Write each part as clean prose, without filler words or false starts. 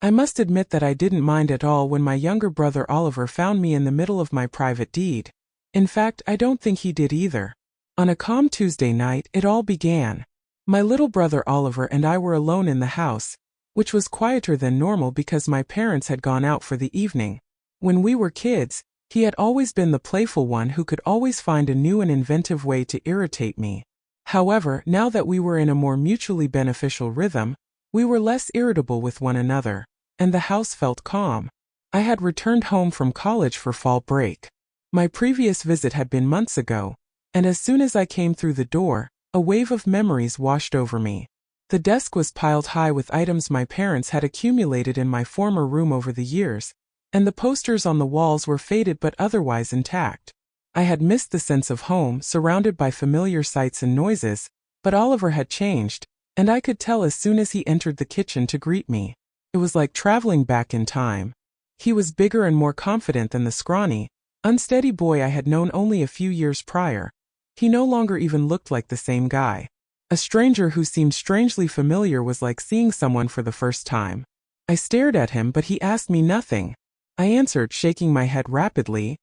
I must admit that I didn't mind at all when my younger brother Oliver found me in the middle of my private deed. In fact, I don't think he did either. On a calm Tuesday night, it all began. My little brother Oliver and I were alone in the house, which was quieter than normal because my parents had gone out for the evening. When we were kids, he had always been the playful one who could always find a new and inventive way to irritate me. However, now that we were in a more mutually beneficial rhythm, we were less irritable with one another, and the house felt calm. I had returned home from college for fall break. My previous visit had been months ago, and as soon as I came through the door, a wave of memories washed over me. The desk was piled high with items my parents had accumulated in my former room over the years, and the posters on the walls were faded but otherwise intact. I had missed the sense of home, surrounded by familiar sights and noises, but Oliver had changed, and I could tell as soon as he entered the kitchen to greet me. It was like traveling back in time. He was bigger and more confident than the scrawny, unsteady boy I had known only a few years prior. He no longer even looked like the same guy. A stranger who seemed strangely familiar was like seeing someone for the first time. I stared at him, but he asked me nothing. I answered, shaking my head rapidly,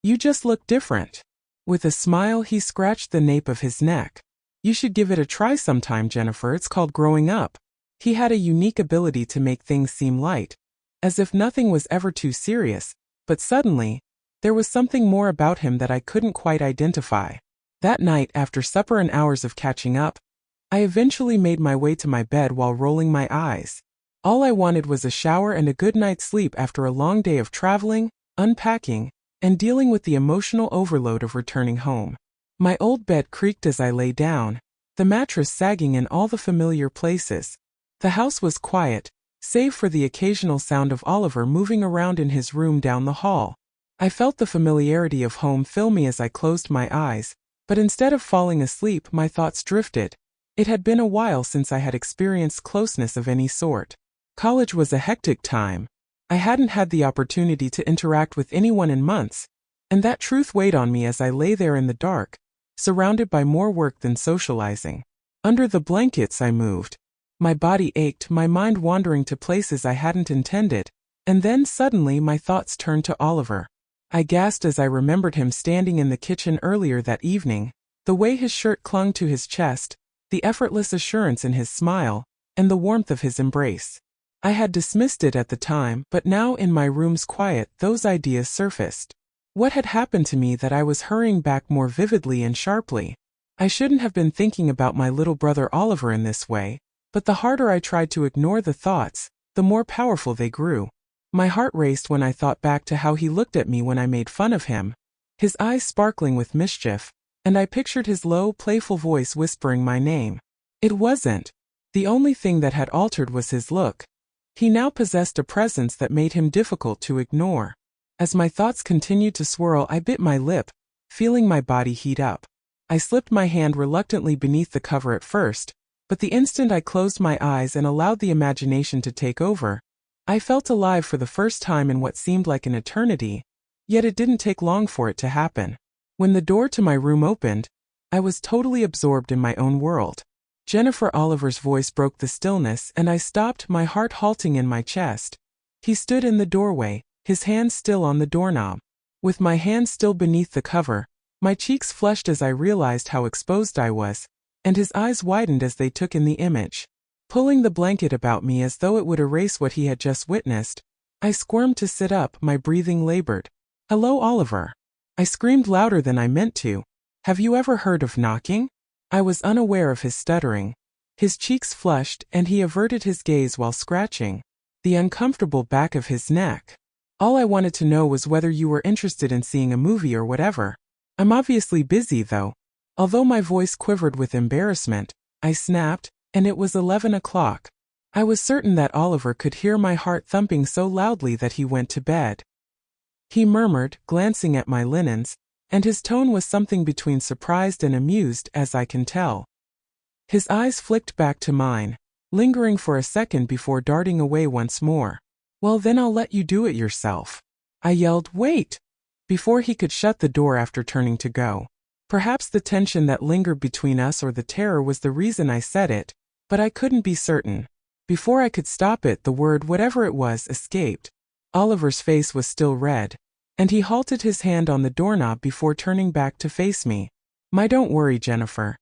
"You just look different." With a smile, he scratched the nape of his neck. "You should give it a try sometime, Jennifer. It's called growing up." He had a unique ability to make things seem light, as if nothing was ever too serious, but suddenly, there was something more about him that I couldn't quite identify. That night, after supper and hours of catching up, I eventually made my way to my bed while rolling my eyes. All I wanted was a shower and a good night's sleep after a long day of traveling, unpacking, and dealing with the emotional overload of returning home. My old bed creaked as I lay down, the mattress sagging in all the familiar places. The house was quiet, save for the occasional sound of Oliver moving around in his room down the hall. I felt the familiarity of home fill me as I closed my eyes, but instead of falling asleep, my thoughts drifted. It had been a while since I had experienced closeness of any sort. College was a hectic time. I hadn't had the opportunity to interact with anyone in months, and that truth weighed on me as I lay there in the dark, surrounded by more work than socializing. Under the blankets I moved. My body ached, my mind wandering to places I hadn't intended, and then suddenly my thoughts turned to Oliver. I gasped as I remembered him standing in the kitchen earlier that evening, the way his shirt clung to his chest, the effortless assurance in his smile, and the warmth of his embrace. I had dismissed it at the time, but now in my room's quiet, those ideas surfaced. What had happened to me that I was hurrying back more vividly and sharply? I shouldn't have been thinking about my little brother Oliver in this way, but the harder I tried to ignore the thoughts, the more powerful they grew. My heart raced when I thought back to how he looked at me when I made fun of him, his eyes sparkling with mischief, and I pictured his low, playful voice whispering my name. It wasn't. The only thing that had altered was his look. He now possessed a presence that made him difficult to ignore. As my thoughts continued to swirl, I bit my lip, feeling my body heat up. I slipped my hand reluctantly beneath the cover at first, but the instant I closed my eyes and allowed the imagination to take over, I felt alive for the first time in what seemed like an eternity, yet it didn't take long for it to happen. When the door to my room opened, I was totally absorbed in my own world. Jennifer Oliver's voice broke the stillness, and I stopped, my heart halting in my chest. He stood in the doorway, his hand still on the doorknob. With my hand still beneath the cover, my cheeks flushed as I realized how exposed I was, and his eyes widened as they took in the image. Pulling the blanket about me as though it would erase what he had just witnessed, I squirmed to sit up, my breathing labored. "Hello, Oliver." I screamed louder than I meant to. "Have you ever heard of knocking?" I was unaware of his stuttering. His cheeks flushed, and he averted his gaze while scratching the uncomfortable back of his neck. "All I wanted to know was whether you were interested in seeing a movie or whatever. I'm obviously busy, though." Although my voice quivered with embarrassment, I snapped, and it was 11 o'clock. I was certain that Oliver could hear my heart thumping so loudly that he went to bed. He murmured, glancing at my linens, and his tone was something between surprised and amused, as I can tell. His eyes flicked back to mine, lingering for a second before darting away once more. "Well, then I'll let you do it yourself." I yelled, "Wait!" before he could shut the door after turning to go. Perhaps the tension that lingered between us or the terror was the reason I said it, but I couldn't be certain. Before I could stop it, the word whatever it was escaped. Oliver's face was still red, and he halted his hand on the doorknob before turning back to face me. Don't worry, Jennifer.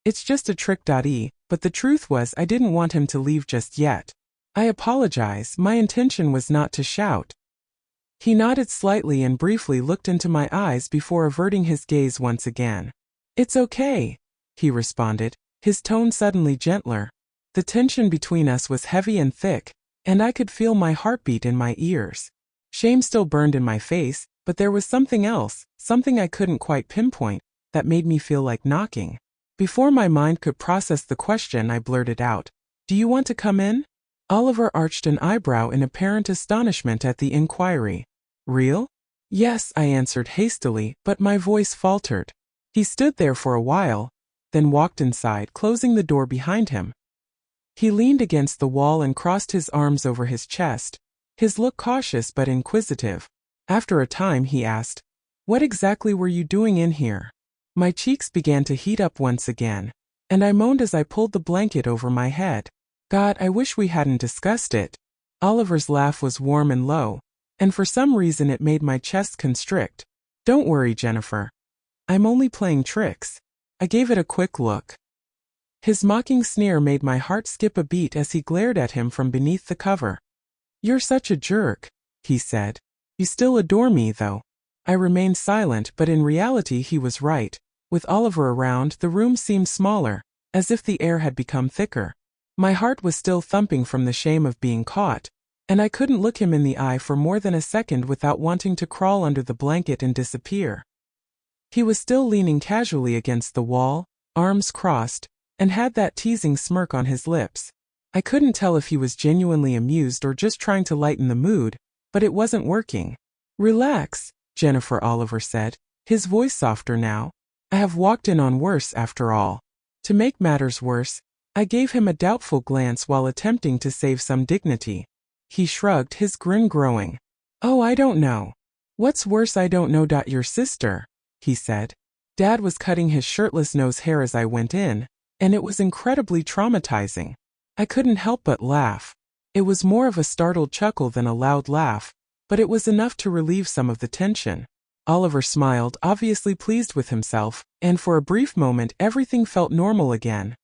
It's just a trick. But the truth was I didn't want him to leave just yet. I apologize, my intention was not to shout. He nodded slightly and briefly looked into my eyes before averting his gaze once again. It's okay, he responded, his tone suddenly gentler. The tension between us was heavy and thick, and I could feel my heartbeat in my ears. Shame still burned in my face, but there was something else, something I couldn't quite pinpoint, that made me feel like knocking. Before my mind could process the question, I blurted out, "Do you want to come in?" Oliver arched an eyebrow in apparent astonishment at the inquiry. Real? Yes, I answered hastily, but my voice faltered. He stood there for a while, then walked inside, closing the door behind him. He leaned against the wall and crossed his arms over his chest, his look cautious but inquisitive. After a time he asked, "What exactly were you doing in here?" My cheeks began to heat up once again, and I moaned as I pulled the blanket over my head. God, I wish we hadn't discussed it. Oliver's laugh was warm and low, and for some reason it made my chest constrict. Don't worry, Jennifer. I'm only playing tricks. I gave it a quick look. His mocking sneer made my heart skip a beat as he glared at him from beneath the cover. You're such a jerk, he said. You still adore me, though. I remained silent, but in reality he was right. With Oliver around, the room seemed smaller, as if the air had become thicker. My heart was still thumping from the shame of being caught, and I couldn't look him in the eye for more than a second without wanting to crawl under the blanket and disappear. He was still leaning casually against the wall, arms crossed, and had that teasing smirk on his lips. I couldn't tell if he was genuinely amused or just trying to lighten the mood, but it wasn't working. Relax, Jennifer, Oliver said, his voice softer now. I have walked in on worse after all. To make matters worse, I gave him a doubtful glance while attempting to save some dignity. He shrugged, his grin growing. Oh, I don't know. What's worse, I don't know. Your sister, he said. Dad was cutting his shirtless nose hair as I went in, and it was incredibly traumatizing. I couldn't help but laugh. It was more of a startled chuckle than a loud laugh, but it was enough to relieve some of the tension. Oliver smiled, obviously pleased with himself, and for a brief moment everything felt normal again.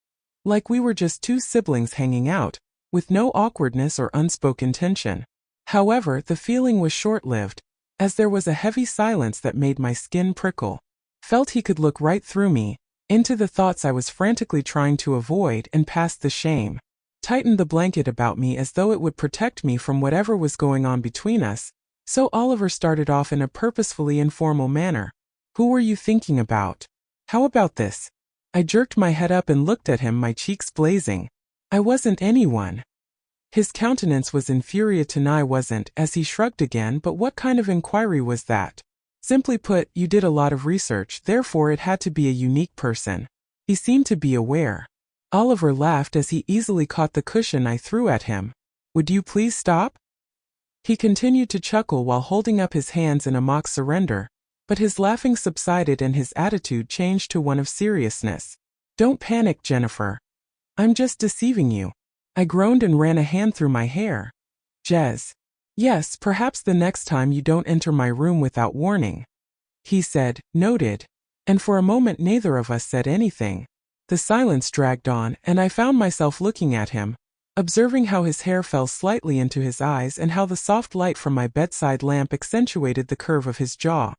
Like we were just two siblings hanging out, with no awkwardness or unspoken tension. However, the feeling was short-lived, as there was a heavy silence that made my skin prickle. Felt he could look right through me, into the thoughts I was frantically trying to avoid, and past the shame. Tightened the blanket about me as though it would protect me from whatever was going on between us, so Oliver started off in a purposefully informal manner. Who were you thinking about? How about this? I jerked my head up and looked at him, my cheeks blazing. I wasn't anyone. His countenance was infuriated. I wasn't, as he shrugged again. But what kind of inquiry was that? Simply put, you did a lot of research, therefore it had to be a unique person. He seemed to be aware. Oliver laughed as he easily caught the cushion I threw at him. Would you please stop? He continued to chuckle while holding up his hands in a mock surrender, but his laughing subsided and his attitude changed to one of seriousness. Don't panic, Jennifer. I'm just deceiving you. I groaned and ran a hand through my hair. Jez. Yes, perhaps the next time you don't enter my room without warning. He said, noted, and for a moment neither of us said anything. The silence dragged on, and I found myself looking at him, observing how his hair fell slightly into his eyes and how the soft light from my bedside lamp accentuated the curve of his jaw.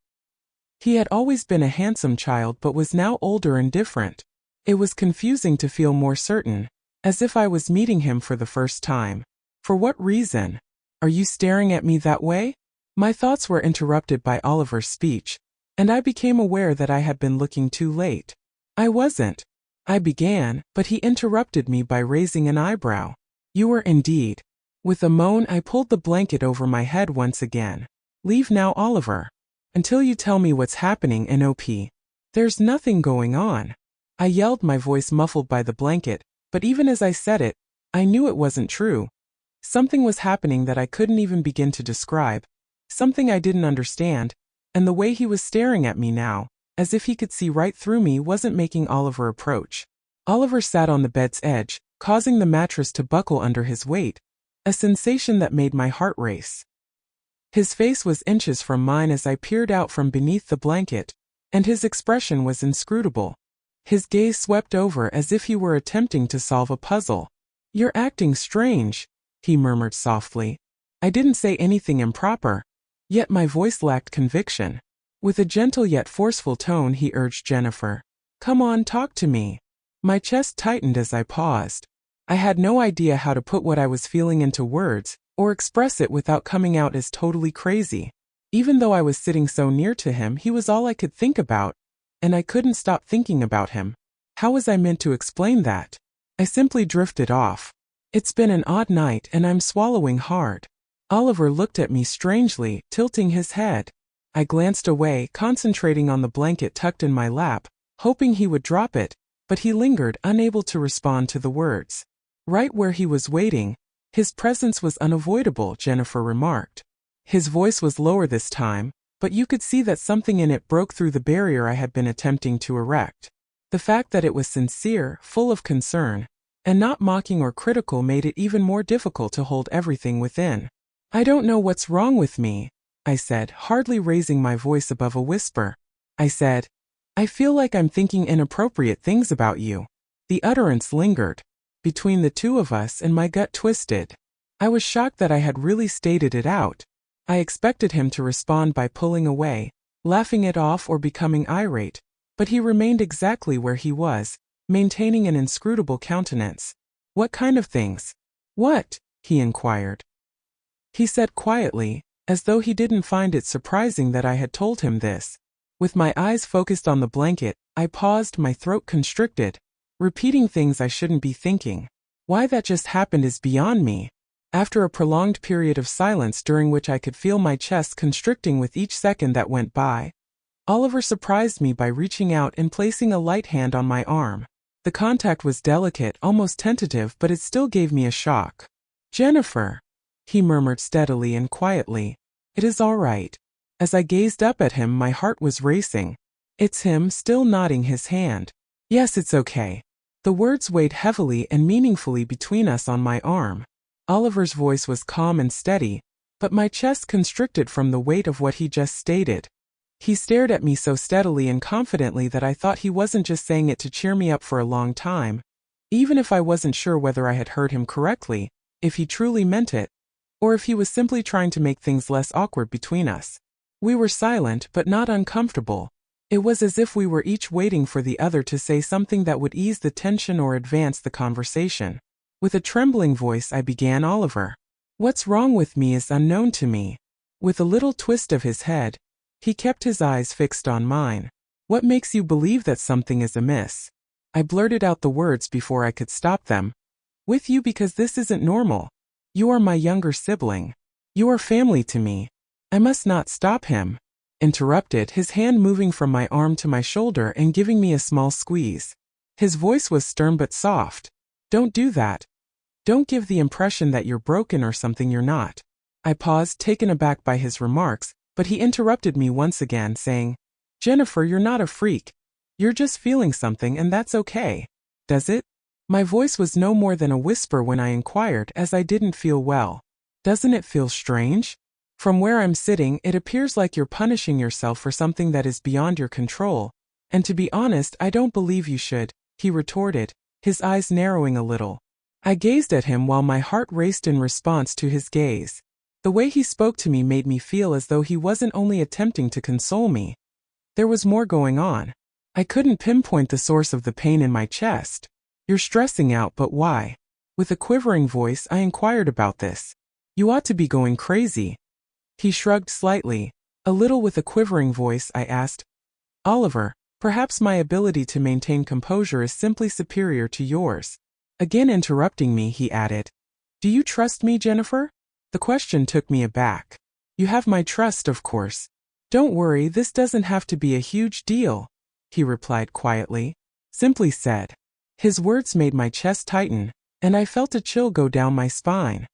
He had always been a handsome child but was now older and different. It was confusing to feel more certain, as if I was meeting him for the first time. For what reason? Are you staring at me that way? My thoughts were interrupted by Oliver's speech, and I became aware that I had been looking too late. I wasn't. I began, but he interrupted me by raising an eyebrow. You were indeed. With a moan, I pulled the blanket over my head once again. Leave now, Oliver. Until you tell me what's happening, NOP. There's nothing going on. I yelled, my voice muffled by the blanket, but even as I said it, I knew it wasn't true. Something was happening that I couldn't even begin to describe, something I didn't understand, and the way he was staring at me now, as if he could see right through me, wasn't making Oliver approach. Oliver sat on the bed's edge, causing the mattress to buckle under his weight, a sensation that made my heart race. His face was inches from mine as I peered out from beneath the blanket, and his expression was inscrutable. His gaze swept over as if he were attempting to solve a puzzle. "You're acting strange," he murmured softly. I didn't say anything improper, yet my voice lacked conviction. With a gentle yet forceful tone he urged Jennifer, "Come on, talk to me." My chest tightened as I paused. I had no idea how to put what I was feeling into words, or express it without coming out as totally crazy. Even though I was sitting so near to him, he was all I could think about, and I couldn't stop thinking about him. How was I meant to explain that? I simply drifted off. "It's been an odd night and I'm swallowing hard." Oliver looked at me strangely, tilting his head. I glanced away, concentrating on the blanket tucked in my lap, hoping he would drop it, but he lingered, unable to respond to the words. Right where he was waiting, his presence was unavoidable, Jennifer remarked. His voice was lower this time, but you could see that something in it broke through the barrier I had been attempting to erect. The fact that it was sincere, full of concern, and not mocking or critical made it even more difficult to hold everything within. "I don't know what's wrong with me," I said, hardly raising my voice above a whisper. I said, "I feel like I'm thinking inappropriate things about you." The utterance lingered between the two of us, and my gut twisted. I was shocked that I had really stated it out. I expected him to respond by pulling away, laughing it off, or becoming irate, but he remained exactly where he was, maintaining an inscrutable countenance. "What kind of things?" "What?" he inquired. He said quietly, as though he didn't find it surprising that I had told him this. With my eyes focused on the blanket, I paused, my throat constricted, repeating things I shouldn't be thinking. Why that just happened is beyond me. After a prolonged period of silence during which I could feel my chest constricting with each second that went by, Oliver surprised me by reaching out and placing a light hand on my arm. The contact was delicate, almost tentative, but it still gave me a shock. "Jennifer," he murmured steadily and quietly. "It is all right." As I gazed up at him, my heart was racing. "It's him," still nodding his hand. "Yes, it's okay." The words weighed heavily and meaningfully between us on my arm. Oliver's voice was calm and steady, but my chest constricted from the weight of what he just stated. He stared at me so steadily and confidently that I thought he wasn't just saying it to cheer me up for a long time. Even if I wasn't sure whether I had heard him correctly, if he truly meant it, or if he was simply trying to make things less awkward between us. We were silent but not uncomfortable. It was as if we were each waiting for the other to say something that would ease the tension or advance the conversation. With a trembling voice I began, "Oliver, what's wrong with me is unknown to me." With a little twist of his head, he kept his eyes fixed on mine. "What makes you believe that something is amiss?" I blurted out the words before I could stop them. "With you, because this isn't normal. You are my younger sibling. You are family to me." "I must not stop him," interrupted, his hand moving from my arm to my shoulder and giving me a small squeeze. His voice was stern but soft. "Don't do that. Don't give the impression that you're broken or something you're not." I paused, taken aback by his remarks, but he interrupted me once again, saying, "Jennifer, you're not a freak. You're just feeling something, and that's okay." "Does it?" My voice was no more than a whisper when I inquired, as I didn't feel well. "Doesn't it feel strange? From where I'm sitting, it appears like you're punishing yourself for something that is beyond your control, and to be honest, I don't believe you should," he retorted, his eyes narrowing a little. I gazed at him while my heart raced in response to his gaze. The way he spoke to me made me feel as though he wasn't only attempting to console me. There was more going on. I couldn't pinpoint the source of the pain in my chest. "You're stressing out, but why?" With a quivering voice, I inquired about this. "You ought to be going crazy." He shrugged slightly. A little with a quivering voice, I asked, "Oliver, perhaps my ability to maintain composure is simply superior to yours." Again interrupting me, he added, "Do you trust me, Jennifer?" The question took me aback. "You have my trust, of course. Don't worry, this doesn't have to be a huge deal," he replied quietly. Simply said. His words made my chest tighten, and I felt a chill go down my spine.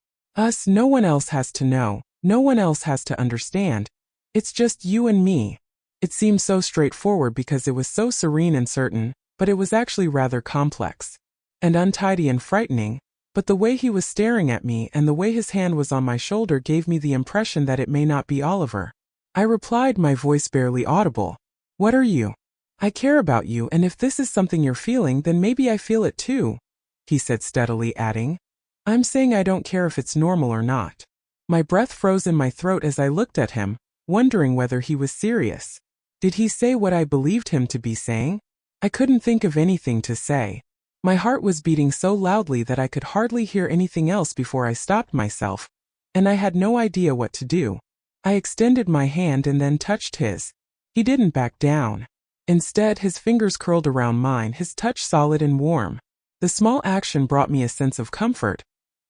No one else has to know. No one else has to understand. It's just you and me. It seemed so straightforward because it was so serene and certain, but it was actually rather complex. and untidy and frightening, but the way he was staring at me and the way his hand was on my shoulder gave me the impression that it may not be Oliver. I replied, my voice barely audible. What are you? I care about you, and if this is something you're feeling, then maybe I feel it too, he said steadily, adding, I'm saying I don't care if it's normal or not. My breath froze in my throat as I looked at him, wondering whether he was serious. Did he say what I believed him to be saying? I couldn't think of anything to say. My heart was beating so loudly that I could hardly hear anything else before I stopped myself, and I had no idea what to do. I extended my hand and then touched his. He didn't back down. Instead, his fingers curled around mine, his touch solid and warm. The small action brought me a sense of comfort,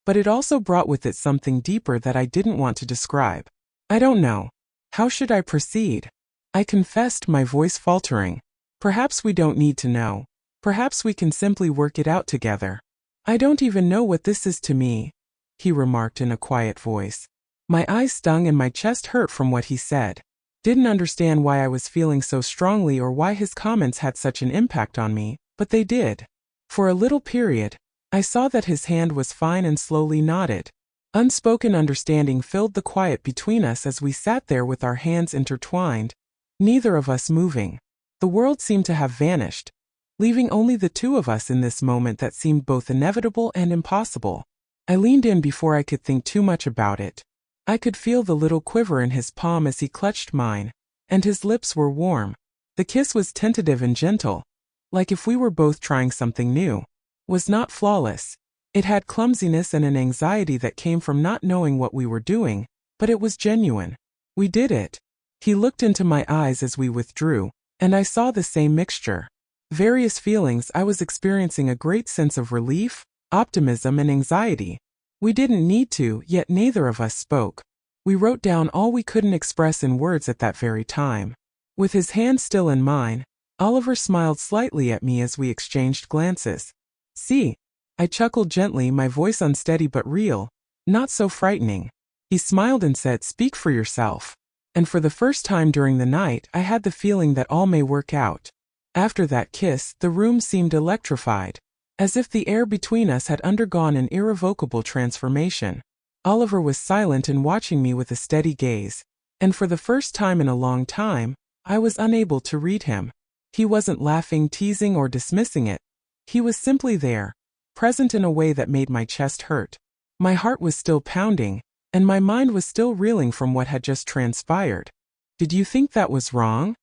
but it also brought with it something deeper that I didn't want to describe. I don't know. How should I proceed? I confessed, my voice faltering. Perhaps we don't need to know. Perhaps we can simply work it out together. I don't even know what this is to me, he remarked in a quiet voice. My eyes stung and my chest hurt from what he said. Didn't understand why I was feeling so strongly or why his comments had such an impact on me, but they did. For a little period, I saw that his hand was fine and slowly nodded. Unspoken understanding filled the quiet between us as we sat there with our hands intertwined, neither of us moving. The world seemed to have vanished, leaving only the two of us in this moment that seemed both inevitable and impossible. I leaned in before I could think too much about it. I could feel the little quiver in his palm as he clutched mine, and his lips were warm. The kiss was tentative and gentle, like if we were both trying something new. Was not flawless. It had clumsiness and an anxiety that came from not knowing what we were doing, but it was genuine. We did it. He looked into my eyes as we withdrew, and I saw the same mixture. Various feelings. I was experiencing a great sense of relief, optimism, and anxiety. We didn't need to, yet neither of us spoke. We wrote down all we couldn't express in words at that very time. With his hand still in mine, Oliver smiled slightly at me as we exchanged glances. See? I chuckled gently, my voice unsteady but real, not so frightening. He smiled and said, speak for yourself. And for the first time during the night, I had the feeling that all may work out. After that kiss, the room seemed electrified, as if the air between us had undergone an irrevocable transformation. Oliver was silent and watching me with a steady gaze, and for the first time in a long time, I was unable to read him. He wasn't laughing, teasing, or dismissing it. He was simply there, present in a way that made my chest hurt. My heart was still pounding, and my mind was still reeling from what had just transpired. Did you think that was wrong?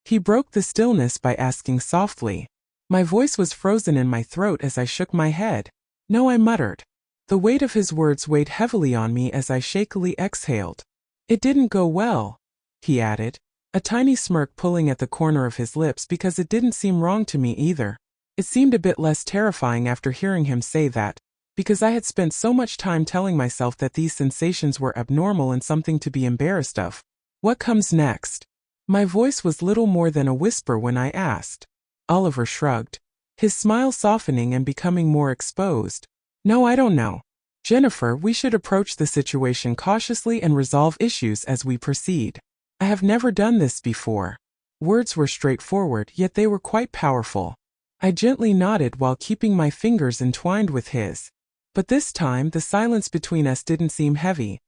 He broke the stillness by asking softly. My voice was frozen in my throat as I shook my head. No, I muttered. The weight of his words weighed heavily on me as I shakily exhaled. It didn't go well, he added, a tiny smirk pulling at the corner of his lips because it didn't seem wrong to me either. It seemed a bit less terrifying after hearing him say that, because I had spent so much time telling myself that these sensations were abnormal and something to be embarrassed of. What comes next? My voice was little more than a whisper when I asked. Oliver shrugged, his smile softening and becoming more exposed. No, I don't know. Jennifer, we should approach the situation cautiously and resolve issues as we proceed. I have never done this before. Words were straightforward, yet they were quite powerful. I gently nodded while keeping my fingers entwined with his. But this time, the silence between us didn't seem heavy.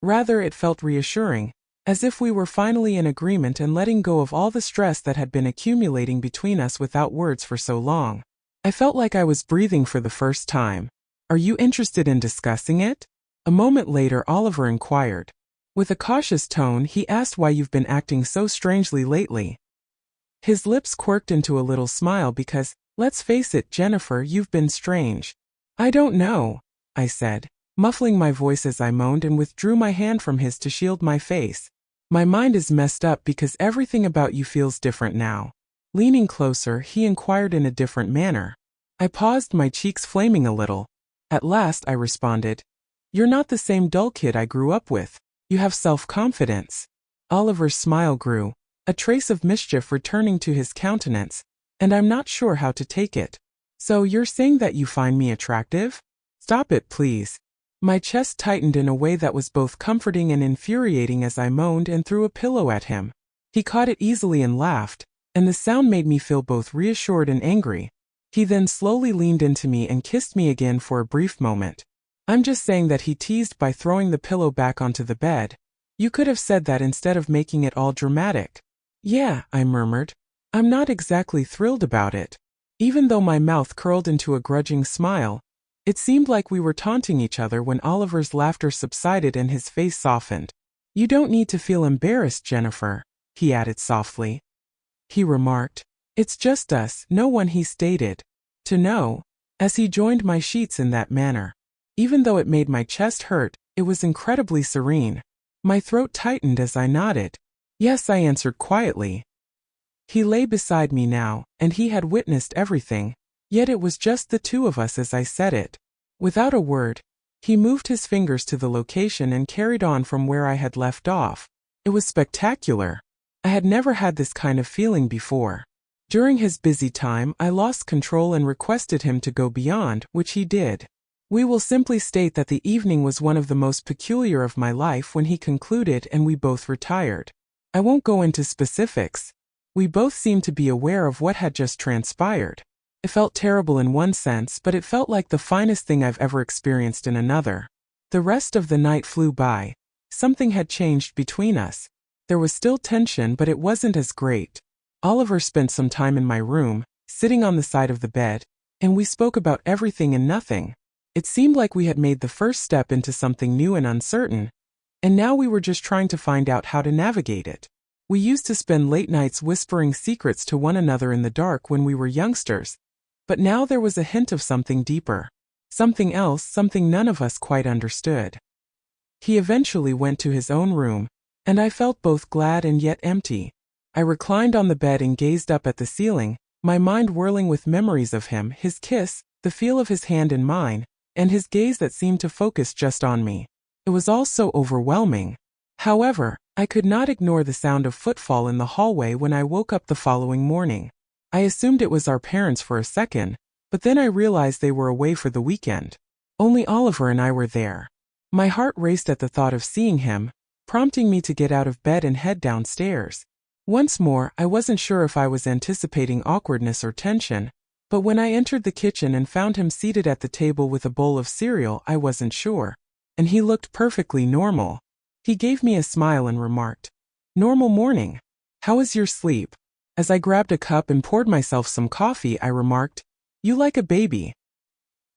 Rather, it felt reassuring, as if we were finally in agreement and letting go of all the stress that had been accumulating between us without words for so long. I felt like I was breathing for the first time. Are you interested in discussing it? A moment later, Oliver inquired. With a cautious tone, he asked why you've been acting so strangely lately. His lips quirked into a little smile because, let's face it, Jennifer, you've been strange. I don't know, I said, muffling my voice as I moaned and withdrew my hand from his to shield my face. My mind is messed up because everything about you feels different now. Leaning closer, he inquired in a different manner. I paused, my cheeks flaming a little. At last, I responded, you're not the same dull kid I grew up with. You have self-confidence. Oliver's smile grew, a trace of mischief returning to his countenance, and I'm not sure how to take it. So you're saying that you find me attractive? Stop it, please. My chest tightened in a way that was both comforting and infuriating as I moaned and threw a pillow at him. He caught it easily and laughed, and the sound made me feel both reassured and angry. He then slowly leaned into me and kissed me again for a brief moment. I'm just saying that he teased by throwing the pillow back onto the bed. You could have said that instead of making it all dramatic. Yeah, I murmured. I'm not exactly thrilled about it. Even though my mouth curled into a grudging smile, it seemed like we were taunting each other when Oliver's laughter subsided and his face softened. You don't need to feel embarrassed, Jennifer, he added softly. He remarked. It's just us, no one, he stated. To know, as he joined my sheets in that manner. Even though it made my chest hurt, it was incredibly serene. My throat tightened as I nodded. Yes, I answered quietly. He lay beside me now, and he had witnessed everything, yet it was just the two of us as I said it. Without a word, he moved his fingers to the location and carried on from where I had left off. It was spectacular. I had never had this kind of feeling before. During his busy time, I lost control and requested him to go beyond, which he did. We will simply state that the evening was one of the most peculiar of my life when he concluded and we both retired. I won't go into specifics. We both seemed to be aware of what had just transpired. It felt terrible in one sense, but it felt like the finest thing I've ever experienced in another. The rest of the night flew by. Something had changed between us. There was still tension, but it wasn't as great. Oliver spent some time in my room, sitting on the side of the bed, and we spoke about everything and nothing. It seemed like we had made the first step into something new and uncertain, and now we were just trying to find out how to navigate it. We used to spend late nights whispering secrets to one another in the dark when we were youngsters, but now there was a hint of something deeper. Something else, something none of us quite understood. He eventually went to his own room, and I felt both glad and yet empty. I reclined on the bed and gazed up at the ceiling, my mind whirling with memories of him, his kiss, the feel of his hand in mine, and his gaze that seemed to focus just on me. It was all so overwhelming. However, I could not ignore the sound of footfall in the hallway when I woke up the following morning. I assumed it was our parents for a second, but then I realized they were away for the weekend. Only Oliver and I were there. My heart raced at the thought of seeing him, prompting me to get out of bed and head downstairs. Once more, I wasn't sure if I was anticipating awkwardness or tension, but when I entered the kitchen and found him seated at the table with a bowl of cereal, I wasn't sure. And he looked perfectly normal. He gave me a smile and remarked, "Normal morning. How is your sleep?" As I grabbed a cup and poured myself some coffee, I remarked, "You like a baby."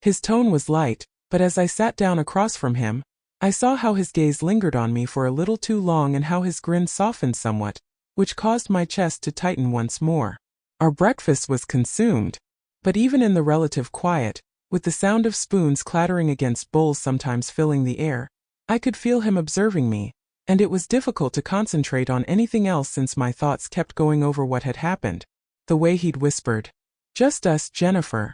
His tone was light, but as I sat down across from him, I saw how his gaze lingered on me for a little too long and how his grin softened somewhat, which caused my chest to tighten once more. Our breakfast was consumed, but even in the relative quiet, with the sound of spoons clattering against bowls sometimes filling the air, I could feel him observing me, and it was difficult to concentrate on anything else since my thoughts kept going over what had happened. The way he'd whispered, "Just us, Jennifer,"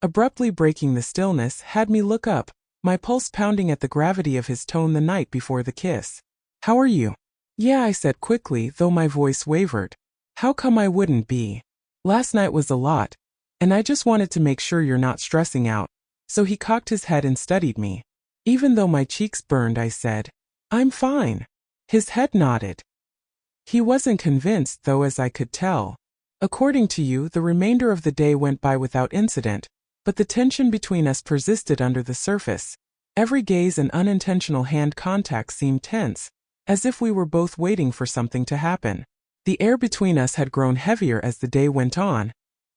abruptly breaking the stillness, had me look up, my pulse pounding at the gravity of his tone the night before the kiss. "How are you?" "Yeah," I said quickly, though my voice wavered. "How come I wouldn't be? Last night was a lot, and I just wanted to make sure you're not stressing out." So he cocked his head and studied me. Even though my cheeks burned, I said, "I'm fine." His head nodded. He wasn't convinced, though, as I could tell. "According to you, the remainder of the day went by without incident, but the tension between us persisted under the surface. Every gaze and unintentional hand contact seemed tense, as if we were both waiting for something to happen. The air between us had grown heavier as the day went on,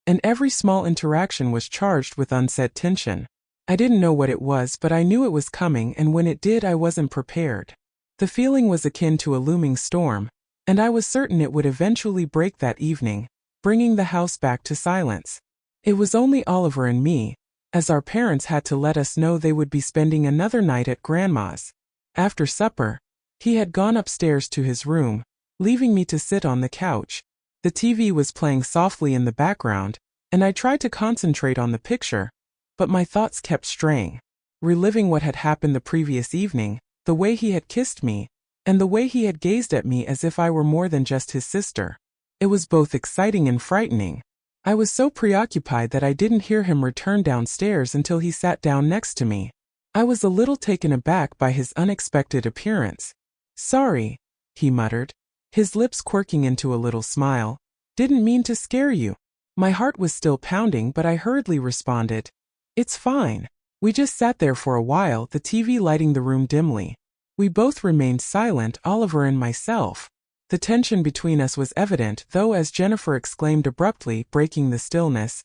and every small interaction was charged with unsaid tension. I didn't know what it was, but I knew it was coming, and when it did, I wasn't prepared. The feeling was akin to a looming storm, and I was certain it would eventually break that evening, bringing the house back to silence. It was only Oliver and me, as our parents had to let us know they would be spending another night at Grandma's. After supper, he had gone upstairs to his room, leaving me to sit on the couch. The TV was playing softly in the background, and I tried to concentrate on the picture, but my thoughts kept straying, reliving what had happened the previous evening, the way he had kissed me, and the way he had gazed at me as if I were more than just his sister. It was both exciting and frightening. I was so preoccupied that I didn't hear him return downstairs until he sat down next to me. I was a little taken aback by his unexpected appearance. "Sorry," he muttered, his lips quirking into a little smile. "Didn't mean to scare you." My heart was still pounding, but I hurriedly responded, "It's fine." We just sat there for a while, the TV lighting the room dimly. We both remained silent, Oliver and myself. The tension between us was evident, though, as Jennifer exclaimed abruptly, breaking the stillness.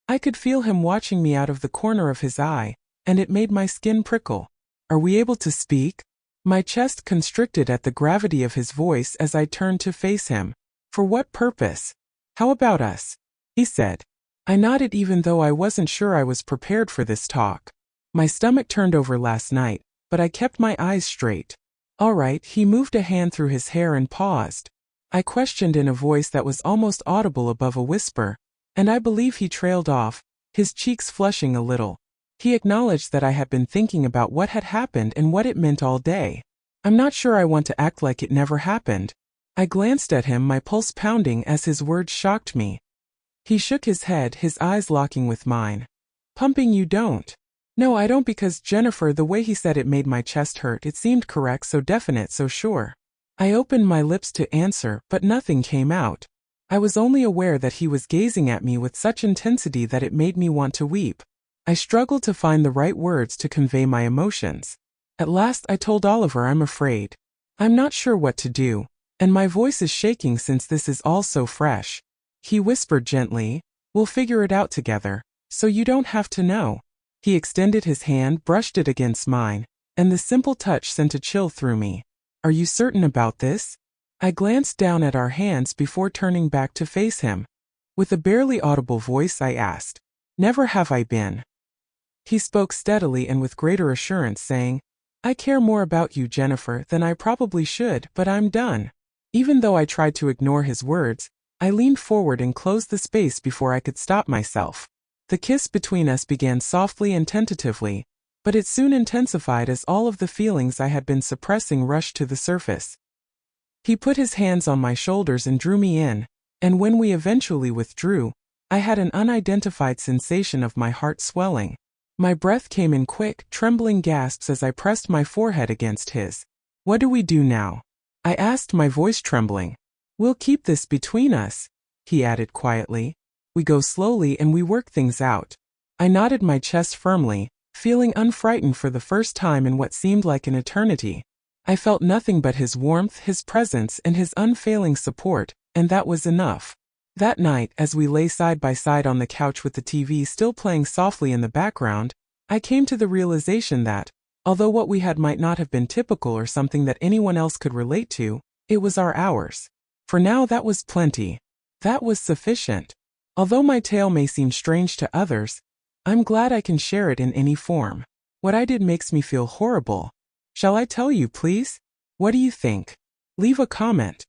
I could feel him watching me out of the corner of his eye, and it made my skin prickle. "Are we able to speak?" My chest constricted at the gravity of his voice as I turned to face him. "For what purpose?" "How about us?" he said. I nodded, even though I wasn't sure I was prepared for this talk. My stomach turned over last night, but I kept my eyes straight. "All right." He moved a hand through his hair and paused. I questioned in a voice that was almost audible above a whisper, and I believe he trailed off, his cheeks flushing a little. He acknowledged that I had been thinking about what had happened and what it meant all day. "I'm not sure I want to act like it never happened." I glanced at him, my pulse pounding as his words shocked me. He shook his head, his eyes locking with mine. "Pumping, you don't?" "No, I don't." Because Jennifer, the way he said it made my chest hurt. It seemed correct, so definite, so sure. I opened my lips to answer, but nothing came out. I was only aware that he was gazing at me with such intensity that it made me want to weep. I struggled to find the right words to convey my emotions. At last I told Oliver, "I'm afraid. I'm not sure what to do, and my voice is shaking since this is all so fresh." He whispered gently, "We'll figure it out together, so you don't have to know." He extended his hand, brushed it against mine, and the simple touch sent a chill through me. "Are you certain about this?" I glanced down at our hands before turning back to face him. With a barely audible voice I asked, "Never have I been." He spoke steadily and with greater assurance, saying, "I care more about you, Jennifer, than I probably should, but I'm done." Even though I tried to ignore his words, I leaned forward and closed the space before I could stop myself. The kiss between us began softly and tentatively, but it soon intensified as all of the feelings I had been suppressing rushed to the surface. He put his hands on my shoulders and drew me in, and when we eventually withdrew, I had an unidentified sensation of my heart swelling. My breath came in quick, trembling gasps as I pressed my forehead against his. "What do we do now?" I asked, my voice trembling. "We'll keep this between us," he added quietly. "We go slowly and we work things out." I nodded, my chest firmly, feeling unfrightened for the first time in what seemed like an eternity. I felt nothing but his warmth, his presence, and his unfailing support, and that was enough. That night, as we lay side by side on the couch with the TV still playing softly in the background, I came to the realization that, although what we had might not have been typical or something that anyone else could relate to, it was our hours. For now, that was plenty. That was sufficient. Although my tale may seem strange to others, I'm glad I can share it in any form. What I did makes me feel horrible. Shall I tell you, please? What do you think? Leave a comment.